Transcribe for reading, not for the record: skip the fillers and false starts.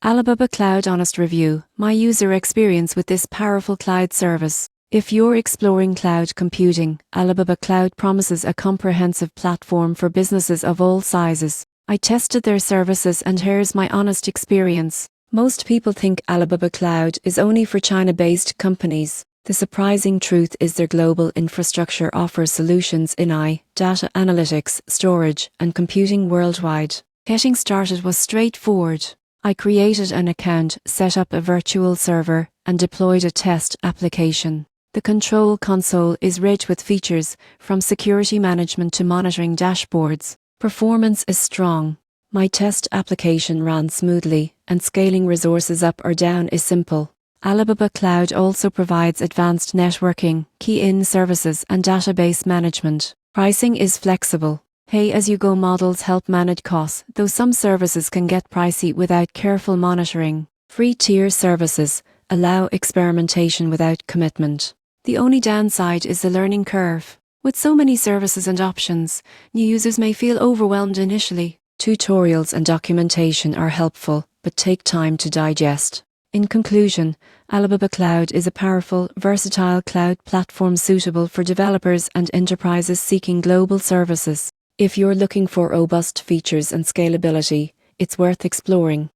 Alibaba Cloud Honest Review, my user experience with this powerful cloud service. If you're exploring cloud computing, Alibaba Cloud promises a comprehensive platform for businesses of all sizes. I tested their services and here's my honest experience. Most people think Alibaba Cloud is only for China-based companies. The surprising truth is their global infrastructure offers solutions in AI, data analytics, storage, and computing worldwide. Getting started was straightforward. I created an account, set up a virtual server, and deployed a test application. The control console is rich with features, from security management to monitoring dashboards. Performance is strong. My test application ran smoothly, and scaling resources up or down is simple. Alibaba Cloud also provides advanced networking, key-in services, and database management. Pricing is flexible. Pay-as-you-go models help manage costs, though some services can get pricey without careful monitoring. Free tier services allow experimentation without commitment. The only downside is the learning curve. With so many services and options, new users may feel overwhelmed initially. Tutorials and documentation are helpful, but take time to digest. In conclusion, Alibaba Cloud is a powerful, versatile cloud platform suitable for developers and enterprises seeking global services. If you're looking for robust features and scalability, it's worth exploring.